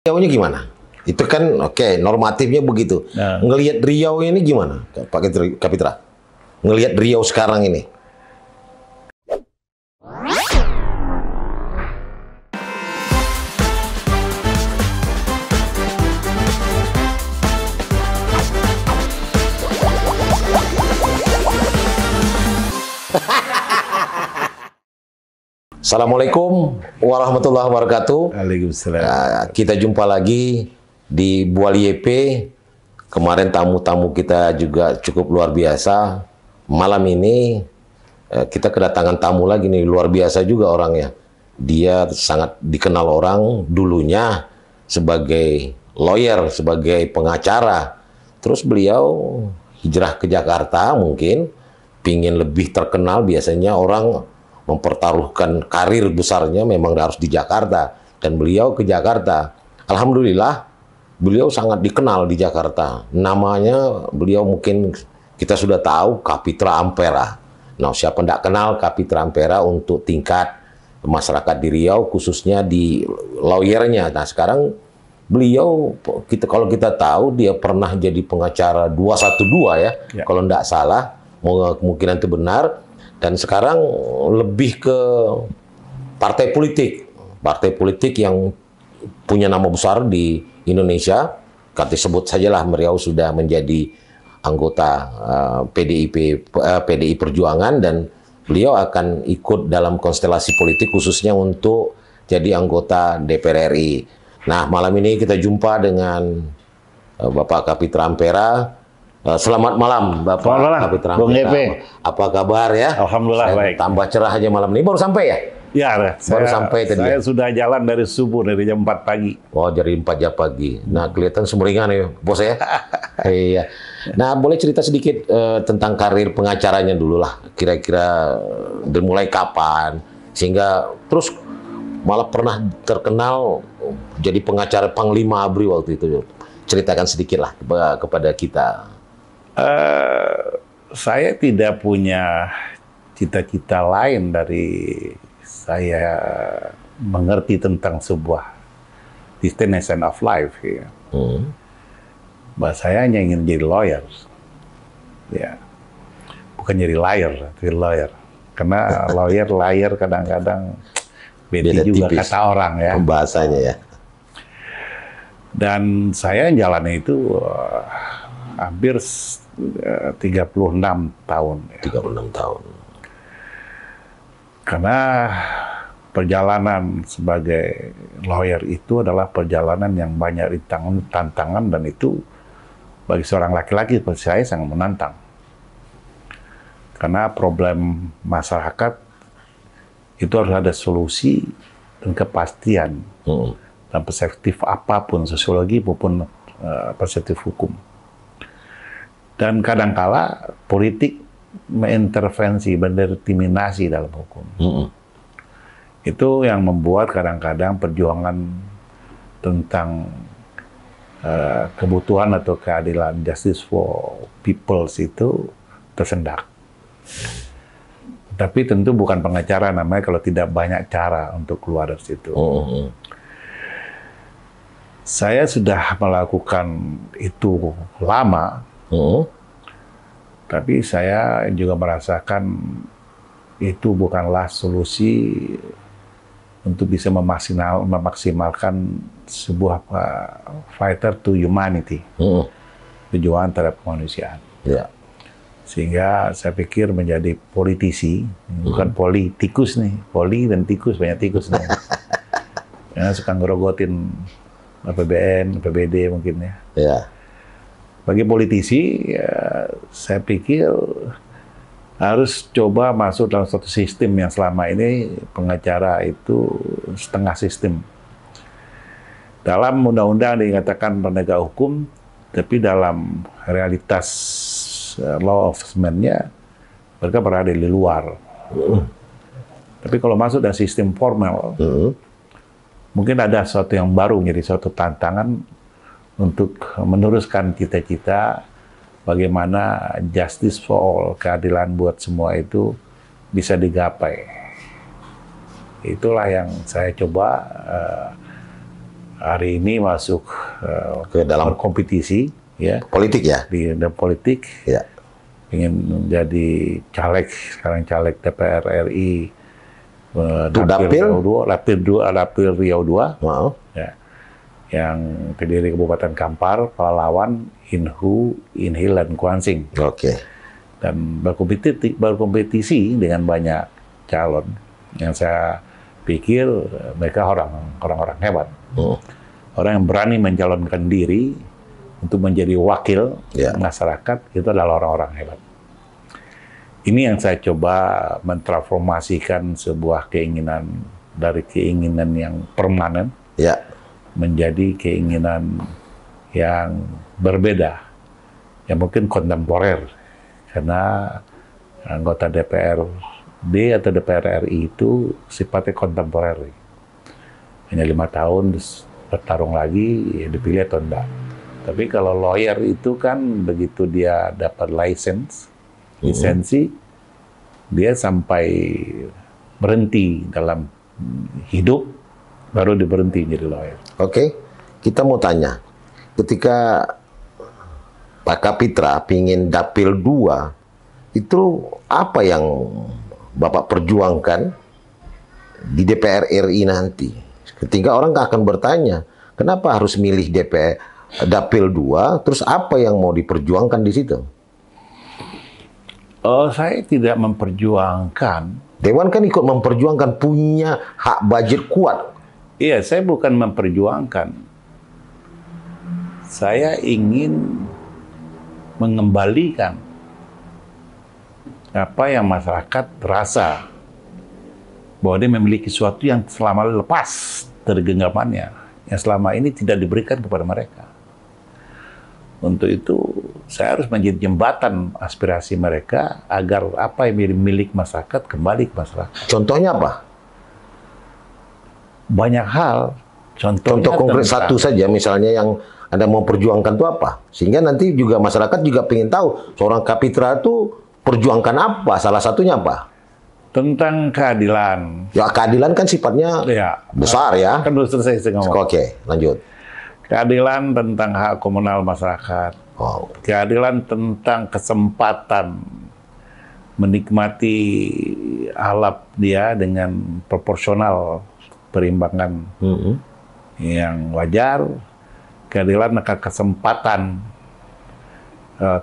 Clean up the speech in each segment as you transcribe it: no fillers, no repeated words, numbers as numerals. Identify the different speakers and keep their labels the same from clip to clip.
Speaker 1: Riau-nya gimana? Itu kan oke, normatifnya begitu.
Speaker 2: Nah.
Speaker 1: Ngelihat Riau ini gimana, Pak Kapitra? Ngelihat Riau sekarang ini. Assalamualaikum warahmatullahi wabarakatuh.
Speaker 2: Waalaikumsalam.
Speaker 1: Kita jumpa lagi di Buali YP. Kemarin tamu-tamu kita juga cukup luar biasa. Malam ini kita kedatangan tamu lagi nih, luar biasa juga orangnya. Dia sangat dikenal orang dulunya sebagai lawyer, sebagai pengacara. Terus beliau hijrah ke Jakarta, mungkin pingin lebih terkenal. Biasanya orang mempertaruhkan karir besarnya memang harus di Jakarta, dan beliau ke Jakarta. Alhamdulillah beliau sangat dikenal di Jakarta. Namanya beliau mungkin kita sudah tahu, Kapitra Ampera. Nah, siapa tidak kenal Kapitra Ampera untuk tingkat masyarakat di Riau, khususnya di lawyernya. Nah, sekarang beliau, kalau kita tahu, dia pernah jadi pengacara 212 ya. Kalau tidak salah, kemungkinan itu benar. Dan sekarang lebih ke partai politik yang punya nama besar di Indonesia. Kata sebut sajalah, Riau sudah menjadi anggota PDI Perjuangan, dan beliau akan ikut dalam konstelasi politik khususnya untuk jadi anggota DPR RI. Nah, malam ini kita jumpa dengan Bapak Kapitra Ampera. Selamat malam, Bapak Kapitra Ampera. Apa kabar ya?
Speaker 2: Alhamdulillah baik.
Speaker 1: Tambah cerah aja malam ini. Baru sampai ya?
Speaker 2: Ya,
Speaker 1: baru sampai tadi.
Speaker 2: Saya sudah jalan dari subuh, dari jam 4 pagi.
Speaker 1: Oh, dari 4 jam pagi. Nah, kelihatan sumringah nih, bos ya. Iya. Nah, boleh cerita sedikit tentang karir pengacaranya dulu lah. Kira-kira dimulai kapan? Sehingga terus malah pernah terkenal jadi pengacara Panglima ABRI waktu itu. Ceritakan sedikit lah kepada kita.
Speaker 2: Saya tidak punya cita-cita lain dari saya mengerti tentang sebuah destination of life. Ya. Bahwa saya hanya ingin jadi lawyer. Ya. Bukan jadi liar, tapi lawyer. Karena lawyer kadang-kadang beda juga tipis, kata orang ya.
Speaker 1: Bahasanya ya.
Speaker 2: Dan saya jalannya itu hampir 36 tahun. Ya.
Speaker 1: 36 tahun.
Speaker 2: Karena perjalanan sebagai lawyer itu adalah perjalanan yang banyak tantangan, dan itu bagi seorang laki-laki seperti saya sangat menantang. Karena problem masyarakat itu harus ada solusi dan kepastian dan perspektif apapun, sosiologi maupun perspektif hukum. Dan kadangkala politik mengintervensi, berdeterminasi dalam hukum. Itu yang membuat kadang-kadang perjuangan tentang kebutuhan atau keadilan, justice for peoples itu tersendak. Tapi tentu bukan pengacara namanya kalau tidak banyak cara untuk keluar dari situ. Saya sudah melakukan itu lama. Tapi saya juga merasakan itu bukanlah solusi untuk bisa memaksimalkan sebuah fighter to humanity, perjuangan terhadap kemanusiaan. Sehingga saya pikir menjadi politisi, bukan politikus nih, poli dan tikus, banyak tikus nih. Ya, suka ngerogotin APBN, APBD mungkin ya. Bagi politisi, ya, saya pikir harus coba masuk dalam suatu sistem yang selama ini pengacara itu setengah sistem. Dalam undang-undang dikatakan penegak hukum, tapi dalam realitas law enforcement-nya mereka berada di luar. Tapi kalau masuk dalam sistem formal, mungkin ada sesuatu yang baru, menjadi suatu tantangan untuk meneruskan cita-cita bagaimana justice for all, keadilan buat semua itu bisa digapai. Itulah yang saya coba hari ini masuk
Speaker 1: ke dalam
Speaker 2: berkompetisi, ya,
Speaker 1: politik ya.
Speaker 2: di dalam politik,
Speaker 1: Ya.
Speaker 2: ingin menjadi caleg, sekarang caleg DPR RI,
Speaker 1: Itu dapil
Speaker 2: dapil Riau 2,
Speaker 1: Wow.
Speaker 2: ya, yang terdiri Kabupaten Kampar, Pelalawan, Inhu, Inhil, dan Kuansing.
Speaker 1: Oke.
Speaker 2: Dan berkompetisi dengan banyak calon yang saya pikir mereka orang-orang hebat. Orang yang berani mencalonkan diri untuk menjadi wakil masyarakat, itu adalah orang-orang hebat. Ini yang saya coba mentransformasikan sebuah keinginan dari keinginan yang permanen menjadi keinginan yang berbeda, yang mungkin kontemporer, karena anggota DPRD atau DPR RI itu sifatnya kontemporer. Hanya 5 tahun bertarung lagi, ya dipilih atau enggak. Tapi kalau lawyer itu kan begitu dia dapat lisensi, dia sampai berhenti dalam hidup, baru dia berhenti jadi lawyer.
Speaker 1: Oke, kita mau tanya, ketika Pak Kapitra pingin dapil 2, itu apa yang Bapak perjuangkan di DPR RI nanti? Ketika orang akan bertanya, kenapa harus milih dapil 2, terus apa yang mau diperjuangkan di situ?
Speaker 2: Saya tidak memperjuangkan.
Speaker 1: Dewan kan ikut memperjuangkan, punya hak budget kuat.
Speaker 2: Iya, saya bukan memperjuangkan. Saya ingin mengembalikan apa yang masyarakat rasa, bahwa dia memiliki sesuatu yang selama lepas dari genggamannya, yang selama ini tidak diberikan kepada mereka. Untuk itu, saya harus menjadi jembatan aspirasi mereka agar apa yang milik masyarakat kembali ke masyarakat.
Speaker 1: Contohnya apa?
Speaker 2: Banyak hal.
Speaker 1: Contoh konkret satu saja, misalnya yang Anda mau perjuangkan itu apa? Sehingga nanti juga masyarakat juga pengen tahu seorang Kapitra itu perjuangkan apa? Salah satunya apa?
Speaker 2: Tentang keadilan.
Speaker 1: Ya, keadilan kan sifatnya besar ya.
Speaker 2: Kan belum selesai saya ngomong.
Speaker 1: Oke, lanjut.
Speaker 2: Keadilan tentang hak komunal masyarakat.
Speaker 1: Wow.
Speaker 2: Keadilan tentang kesempatan menikmati alam dia dengan proporsional, perimbangan yang wajar. Keadilan akan kesempatan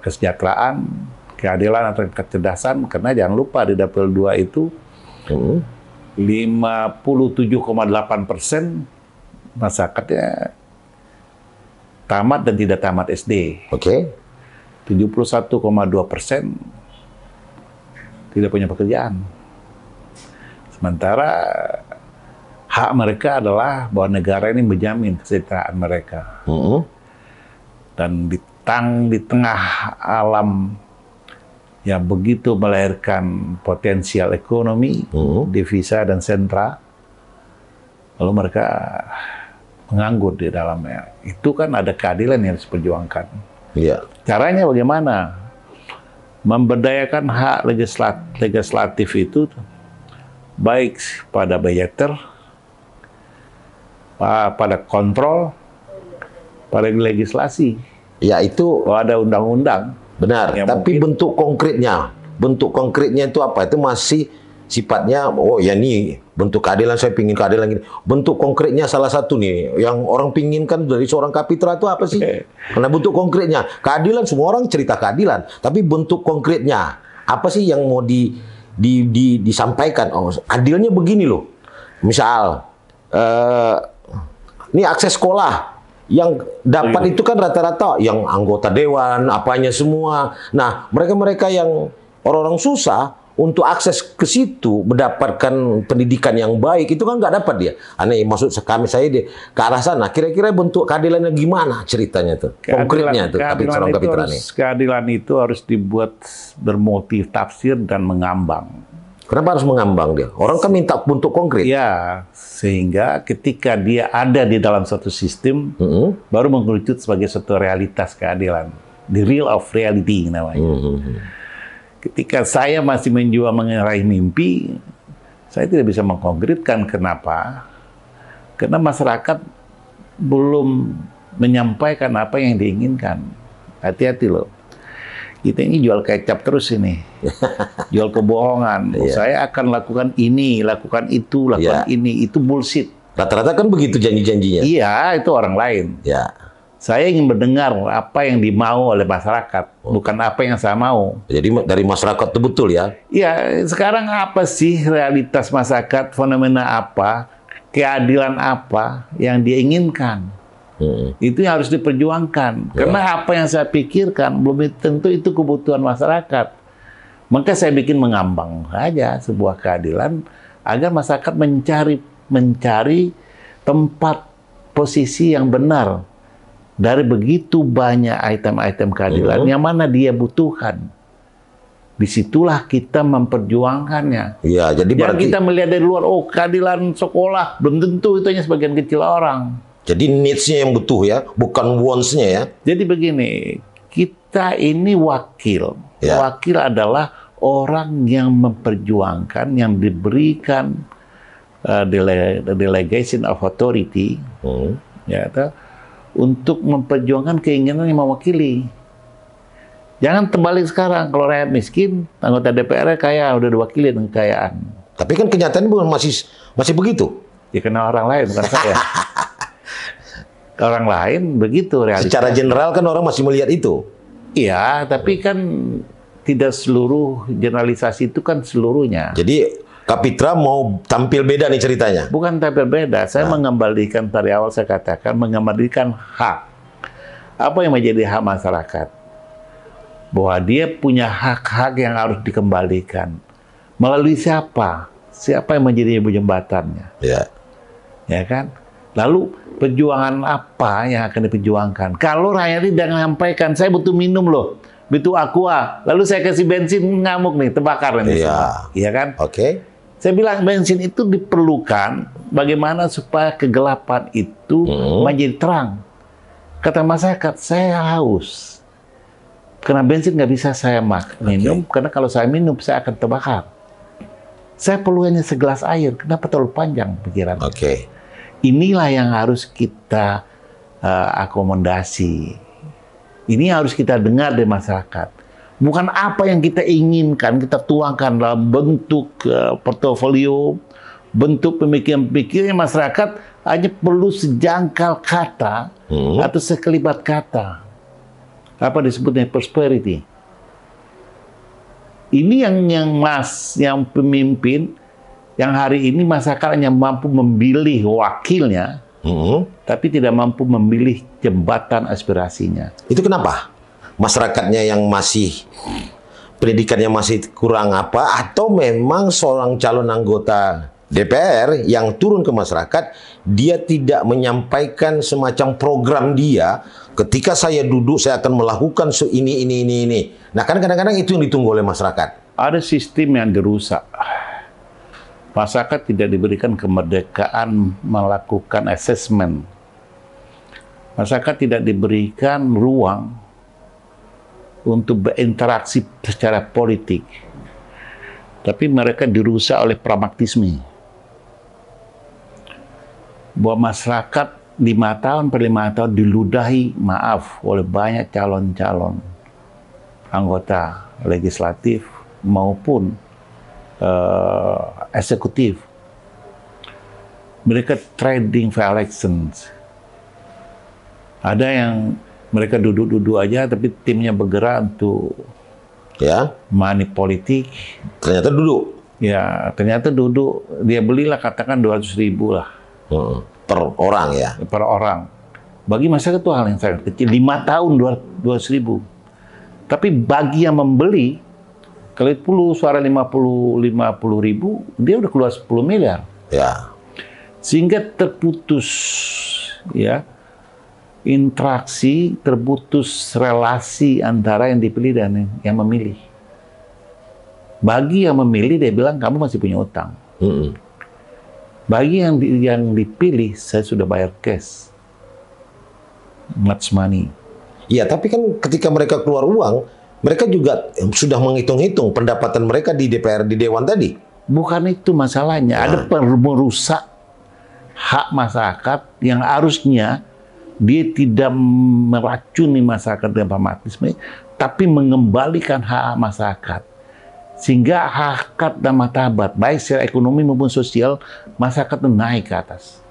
Speaker 2: kesejahteraan, keadilan atau kecerdasan, karena jangan lupa di dapil 2 itu 57,8% masyarakatnya tamat dan tidak tamat SD.
Speaker 1: Oke.
Speaker 2: 71,2% tidak punya pekerjaan. Sementara hak mereka adalah bahwa negara ini menjamin kesejahteraan mereka. Dan di tengah alam yang begitu melahirkan potensial ekonomi, devisa dan sentra, lalu mereka menganggur di dalamnya. Itu kan ada keadilan yang harus diperjuangkan.
Speaker 1: Iya.
Speaker 2: Caranya bagaimana? Memberdayakan hak legislatif itu baik pada budgeter, pada kontrol, pada legislasi.
Speaker 1: Ya itu
Speaker 2: ada undang-undang.
Speaker 1: benar. Tapi bentuk konkretnya itu apa? Itu masih sifatnya, oh ya nih bentuk keadilan, saya pingin keadilan gini. Bentuk konkretnya salah satu nih yang orang pinginkan dari seorang Kapitra itu apa sih? Karena bentuk konkretnya keadilan, semua orang cerita keadilan, tapi bentuk konkretnya apa sih yang mau disampaikan? Oh, adilnya begini loh. Misal ini akses sekolah yang dapat itu kan rata-rata yang anggota dewan, apanya semua. Nah, mereka-mereka yang orang-orang susah untuk akses ke situ, mendapatkan pendidikan yang baik, itu kan nggak dapat dia. Aneh, maksud saya ke arah sana. Kira-kira bentuk keadilannya gimana ceritanya tuh? Konkretnya tuh,
Speaker 2: keadilan itu harus dibuat bermotif tafsir dan mengambang.
Speaker 1: Kenapa harus mengambang dia? Orang kan minta bentuk konkret.
Speaker 2: Ya, sehingga ketika dia ada di dalam suatu sistem, baru mengerucut sebagai suatu realitas keadilan. The real of reality namanya. Ketika saya masih menjual mengenai mimpi, saya tidak bisa mengkonkretkan. Kenapa? Karena masyarakat belum menyampaikan apa yang diinginkan. Hati-hati loh. Kita ini jual kecap terus ini. Jual kebohongan. Saya akan lakukan ini, lakukan itu, lakukan ini. Itu bullshit.
Speaker 1: Rata-rata kan begitu janji-janjinya.
Speaker 2: Iya, itu orang lain.
Speaker 1: Ya.
Speaker 2: Saya ingin mendengar apa yang dimau oleh masyarakat, bukan apa yang saya mau.
Speaker 1: Jadi dari masyarakat itu betul ya?
Speaker 2: Iya, sekarang apa sih realitas masyarakat, fenomena apa, keadilan apa yang dia inginkan? Itu yang harus diperjuangkan. Karena apa yang saya pikirkan belum tentu itu kebutuhan masyarakat. Maka saya bikin mengambang saja sebuah keadilan agar masyarakat mencari tempat posisi yang benar dari begitu banyak item-item keadilan yang mana dia butuhkan. Disitulah kita memperjuangkannya.
Speaker 1: Iya, jadi
Speaker 2: jangan kita melihat dari luar, oh keadilan sekolah, belum tentu itu hanya sebagian kecil orang.
Speaker 1: Jadi needs-nya yang butuh ya, bukan wants-nya ya.
Speaker 2: Jadi begini, kita ini wakil.
Speaker 1: Ya.
Speaker 2: Wakil adalah orang yang memperjuangkan, yang diberikan delegation of authority, ya, untuk memperjuangkan keinginan yang mewakili. Jangan terbalik sekarang, kalau rakyat miskin, anggota DPR kaya, udah diwakili dengan kekayaan.
Speaker 1: Tapi kan kenyataannya bukan masih begitu.
Speaker 2: Ya kena orang lain, bukan saya. Orang lain begitu realitas.
Speaker 1: Secara general kan orang masih melihat itu.
Speaker 2: Iya, tapi kan tidak seluruh generalisasi itu kan seluruhnya.
Speaker 1: Jadi Kapitra mau tampil beda nih ceritanya?
Speaker 2: Bukan tampil beda. Saya mengembalikan dari awal saya katakan mengembalikan hak. Apa yang menjadi hak masyarakat? Bahwa dia punya hak-hak yang harus dikembalikan. Melalui siapa? Siapa yang menjadi ibu jembatannya?
Speaker 1: Ya.
Speaker 2: Ya kan? Lalu perjuangan apa yang akan diperjuangkan? Kalau rakyat tidak menyampaikan, saya butuh minum loh, butuh aqua, lalu saya kasih bensin ngamuk nih, terbakar nanti semua. Iya kan?
Speaker 1: Oke.
Speaker 2: Saya bilang bensin itu diperlukan bagaimana supaya kegelapan itu menjadi terang. Kata masyarakat, saya haus. Karena bensin nggak bisa saya minum, karena kalau saya minum saya akan terbakar. Saya perlu hanya segelas air, kenapa terlalu panjang pikiran?
Speaker 1: Oke.
Speaker 2: Inilah yang harus kita akomodasi. Ini harus kita dengar dari masyarakat. Bukan apa yang kita inginkan, kita tuangkan dalam bentuk portofolio, bentuk pemikiran-pemikiran masyarakat hanya perlu sejangkal kata atau sekelibat kata. Apa disebutnya prosperity. Ini yang pemimpin yang hari ini masyarakat hanya mampu memilih wakilnya, tapi tidak mampu memilih jembatan aspirasinya.
Speaker 1: Itu kenapa? Masyarakatnya yang masih pendidikannya masih kurang apa, atau memang seorang calon anggota DPR yang turun ke masyarakat, dia tidak menyampaikan semacam program dia, ketika saya duduk saya akan melakukan ini. Nah kan kadang-kadang itu yang ditunggu oleh masyarakat.
Speaker 2: Ada sistem yang dirusak. Masyarakat tidak diberikan kemerdekaan melakukan assessment. Masyarakat tidak diberikan ruang untuk berinteraksi secara politik. Tapi mereka dirusak oleh pragmatisme. Bahwa masyarakat 5 tahun per 5 tahun diludahi, maaf, oleh banyak calon-calon anggota legislatif maupun eksekutif. Mereka trading for elections. Ada yang mereka duduk-duduk aja, tapi timnya bergerak untuk money politik.
Speaker 1: Ternyata duduk.
Speaker 2: Ya, ternyata duduk. Dia belilah katakan 200.000 lah.
Speaker 1: Per orang ya?
Speaker 2: Per orang. Bagi masyarakat itu hal yang sangat kecil. 5 tahun 200.000. Tapi bagi yang membeli, kalau 10 suara 50.000, dia udah keluar 10 miliar.
Speaker 1: Ya.
Speaker 2: Sehingga terputus ya interaksi, terputus relasi antara yang dipilih dan yang memilih. Bagi yang memilih, dia bilang kamu masih punya utang. Bagi yang dipilih, saya sudah bayar cash, much money.
Speaker 1: Iya, tapi kan ketika mereka keluar uang, mereka juga sudah menghitung-hitung pendapatan mereka di DPR, di Dewan tadi.
Speaker 2: Bukan itu masalahnya. Ada merusak hak masyarakat yang harusnya dia tidak meracuni masyarakat dengan pragmatisme, tapi mengembalikan hak masyarakat. Sehingga harkat dan martabat, baik secara ekonomi maupun sosial, masyarakat itu naik ke atas.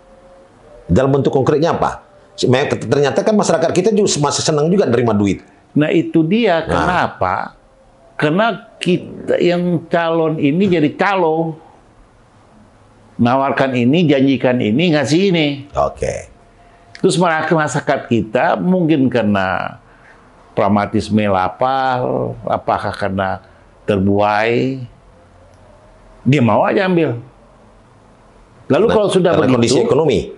Speaker 1: Dalam bentuk konkretnya apa? Ternyata kan masyarakat kita juga masih senang juga nerima duit.
Speaker 2: Nah itu dia, kenapa? Karena kita yang calon ini jadi calo. Nawarkan ini, janjikan ini, ngasih ini.
Speaker 1: Oke.
Speaker 2: Terus masyarakat kita mungkin karena pragmatisme lapar, apakah karena terbuai, dia mau aja ambil. Lalu kalau sudah begitu,
Speaker 1: kondisi ekonomi,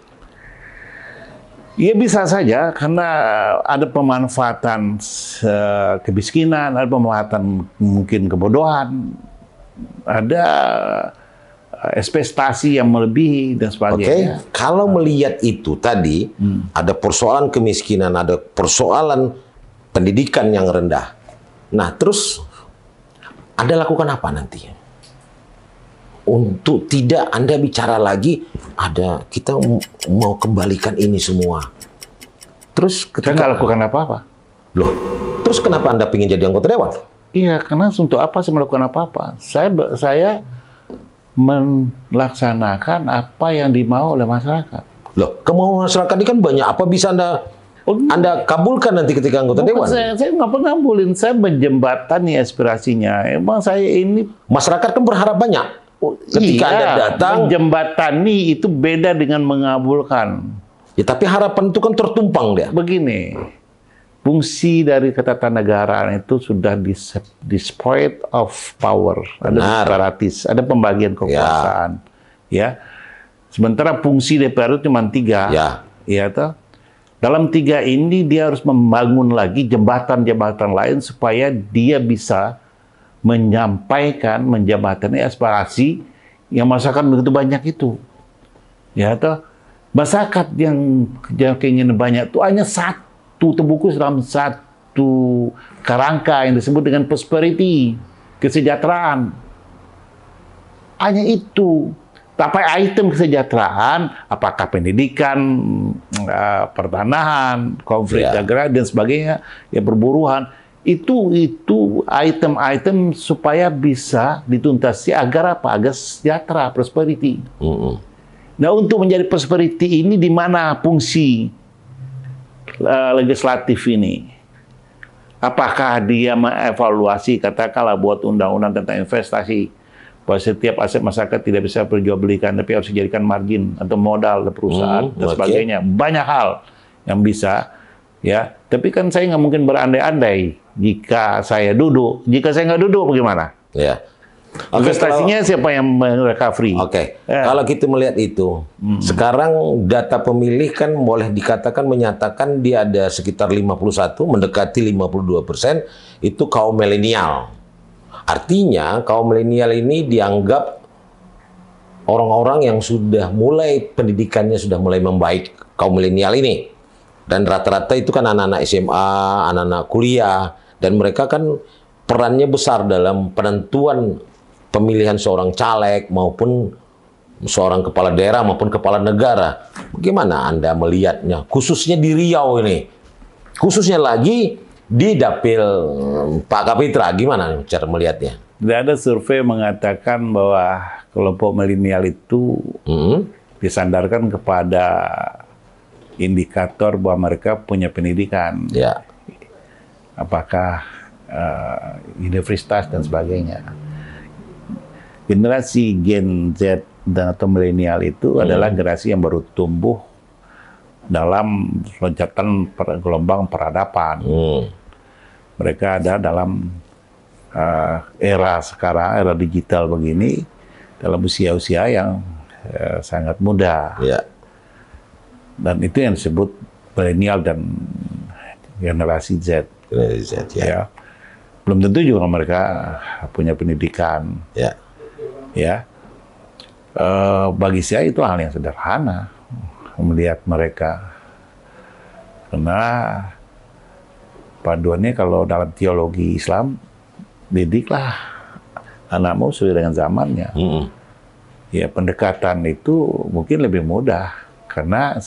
Speaker 2: ya bisa saja karena ada pemanfaatan kemiskinan, ada pemanfaatan mungkin kebodohan, ada ekspektasi yang melebihi dan sebagainya.
Speaker 1: Oke, kalau melihat itu tadi, ada persoalan kemiskinan, ada persoalan pendidikan yang rendah. Nah, terus Anda lakukan apa nanti? Untuk tidak Anda bicara lagi, kita mau kembalikan ini semua. Terus
Speaker 2: Kita nggak lakukan apa-apa.
Speaker 1: Loh, terus kenapa Anda ingin jadi anggota dewan?
Speaker 2: Iya, karena untuk apa saya melakukan apa-apa? Saya melaksanakan apa yang dimau oleh masyarakat.
Speaker 1: Loh, kemauan masyarakat ini kan banyak. Apa bisa Anda kabulkan nanti ketika anggota dewan?
Speaker 2: Saya nggak pernah ngabulin, saya menjembatani aspirasinya. Emang saya ini
Speaker 1: masyarakat kan berharap banyak. Ketika Anda datang,
Speaker 2: menjembatani itu beda dengan mengabulkan.
Speaker 1: Ya, tapi harapan itu kan tertumpang dia.
Speaker 2: Begini, fungsi dari ketatanegaraan itu sudah despoiled of power. Ada separatis, ada pembagian kekuasaan. Ya. Sementara fungsi DPR itu cuma 3. Ya toh? Dalam 3 ini dia harus membangun lagi jembatan-jembatan lain supaya dia bisa menyampaikan, menjembatani aspirasi yang masyarakat begitu banyak itu. Ya toh? Masyarakat yang keinginan banyak itu hanya satu, terbungkus dalam satu kerangka yang disebut dengan prosperity, kesejahteraan. Hanya itu. Tapi item kesejahteraan, apakah pendidikan, pertanahan, konflik agraria dan sebagainya, ya perburuan, itu item-item supaya bisa dituntasi agar apa? Agar sejahtera, prosperity. Nah, untuk menjadi prosperity ini di mana fungsi legislatif ini? Apakah dia mengevaluasi, katakanlah buat undang-undang tentang investasi, bahwa setiap aset masyarakat tidak bisa perjualbelikan, tapi harus dijadikan margin atau modal perusahaan dan sebagainya. Banyak hal yang bisa, ya. Tapi kan saya nggak mungkin berandai-andai jika saya duduk. Jika saya nggak duduk, bagaimana?
Speaker 1: Ya.
Speaker 2: Investasinya siapa yang recovery?
Speaker 1: Kalau kita melihat itu, sekarang data pemilih kan boleh dikatakan menyatakan dia ada sekitar 51, mendekati 52%, itu kaum milenial. Artinya kaum milenial ini dianggap orang-orang yang sudah mulai pendidikannya sudah mulai membaik, kaum milenial ini. Dan rata-rata itu kan anak-anak SMA, anak-anak kuliah, dan mereka kan perannya besar dalam penentuan pemilihan seorang caleg maupun seorang kepala daerah maupun kepala negara. Bagaimana Anda melihatnya? Khususnya di Riau ini. Khususnya lagi di dapil Pak Kapitra, gimana cara melihatnya?
Speaker 2: Tidak ada survei mengatakan bahwa kelompok milenial itu disandarkan kepada indikator bahwa mereka punya pendidikan.
Speaker 1: Ya.
Speaker 2: Apakah universitas dan sebagainya. Generasi Gen Z dan atau milenial itu adalah generasi yang baru tumbuh dalam loncatan gelombang peradaban. Mereka ada dalam era sekarang, era digital begini, dalam usia-usia yang sangat muda.
Speaker 1: Ya.
Speaker 2: Dan itu yang disebut milenial dan generasi Z.
Speaker 1: Generasi Z, ya.
Speaker 2: Belum tentu juga mereka punya pendidikan.
Speaker 1: Ya.
Speaker 2: Ya. Bagi saya itu hal yang sederhana melihat mereka. Karena paduannya kalau dalam teologi Islam, didiklah anakmu sesuai dengan zamannya. Ya, pendekatan itu mungkin lebih mudah karena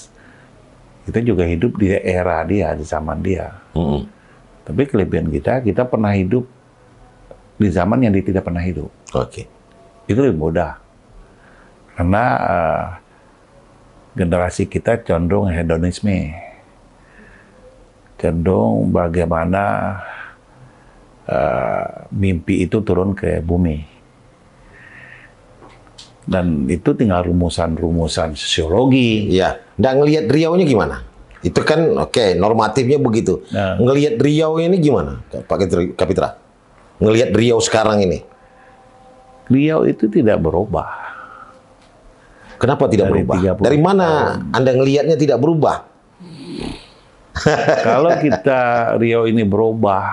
Speaker 2: Kita juga hidup di era dia, di zaman dia. Tapi kelebihan kita pernah hidup di zaman yang dia tidak pernah hidup.
Speaker 1: Oke.
Speaker 2: Itu lebih mudah. Karena generasi kita condong hedonisme. Cenderung bagaimana mimpi itu turun ke bumi. Dan itu tinggal rumusan-rumusan sosiologi.
Speaker 1: Iya. Dan ngelihat Riau-nya gimana? Itu kan oke, normatifnya begitu.
Speaker 2: Nah.
Speaker 1: Ngelihat Riau ini gimana, Pak Kapitra? Ngelihat Riau sekarang ini.
Speaker 2: Riau itu tidak berubah.
Speaker 1: Kenapa tidak
Speaker 2: Dari
Speaker 1: berubah?
Speaker 2: 30
Speaker 1: Dari mana Anda ngelihatnya tidak berubah?
Speaker 2: Kalau kita Riau ini berubah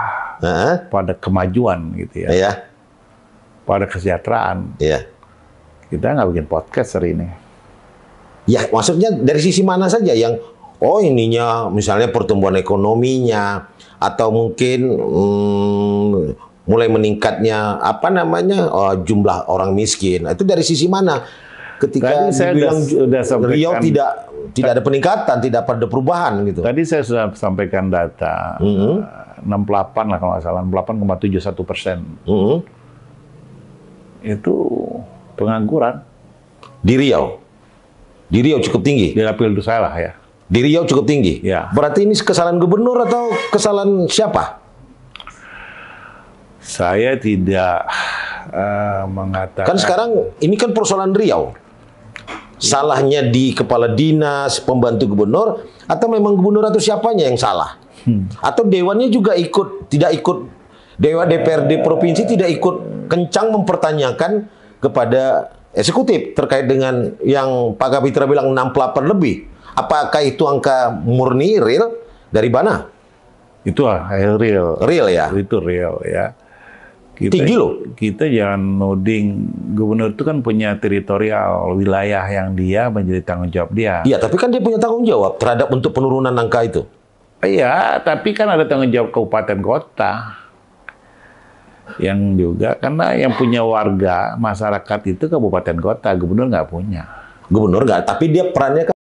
Speaker 2: pada kemajuan gitu ya,
Speaker 1: Iya.
Speaker 2: pada kesejahteraan,
Speaker 1: Iya.
Speaker 2: kita nggak bikin podcast hari ini.
Speaker 1: Ya, maksudnya dari sisi mana saja yang ininya misalnya pertumbuhan ekonominya atau mungkin mulai meningkatnya jumlah orang miskin. Itu dari sisi mana? Ketika
Speaker 2: Tadi saya
Speaker 1: dibilang
Speaker 2: sudah sampaikan,
Speaker 1: Riau tidak ada peningkatan, tidak ada perubahan gitu.
Speaker 2: Tadi saya sudah sampaikan data 68 lah kalau nggak salah, 68,71%. Itu pengangguran.
Speaker 1: Di Riau. Di Riau cukup tinggi.
Speaker 2: Di dapil saya lah ya.
Speaker 1: Di Riau cukup tinggi.
Speaker 2: Ya.
Speaker 1: Berarti ini kesalahan gubernur atau kesalahan siapa?
Speaker 2: Saya tidak mengatakan.
Speaker 1: Kan sekarang ini kan persoalan Riau. Salahnya di kepala dinas, pembantu gubernur, atau memang gubernur atau siapanya yang salah? Atau dewannya juga tidak ikut, Dewan DPRD provinsi tidak ikut kencang mempertanyakan kepada eksekutif terkait dengan yang Pak Kapitra bilang 68 lebih. Apakah itu angka murni, real, dari mana?
Speaker 2: Itu real.
Speaker 1: Real ya?
Speaker 2: Itu real ya.
Speaker 1: Tinggi loh.
Speaker 2: Kita jangan noding, gubernur itu kan punya teritorial wilayah yang dia menjadi tanggung jawab dia.
Speaker 1: Iya, tapi kan dia punya tanggung jawab terhadap untuk penurunan angka itu.
Speaker 2: Iya, tapi kan ada tanggung jawab kabupaten kota. Yang juga, karena yang punya warga, masyarakat itu kabupaten kota, gubernur nggak punya.
Speaker 1: Gubernur nggak, tapi dia perannya kan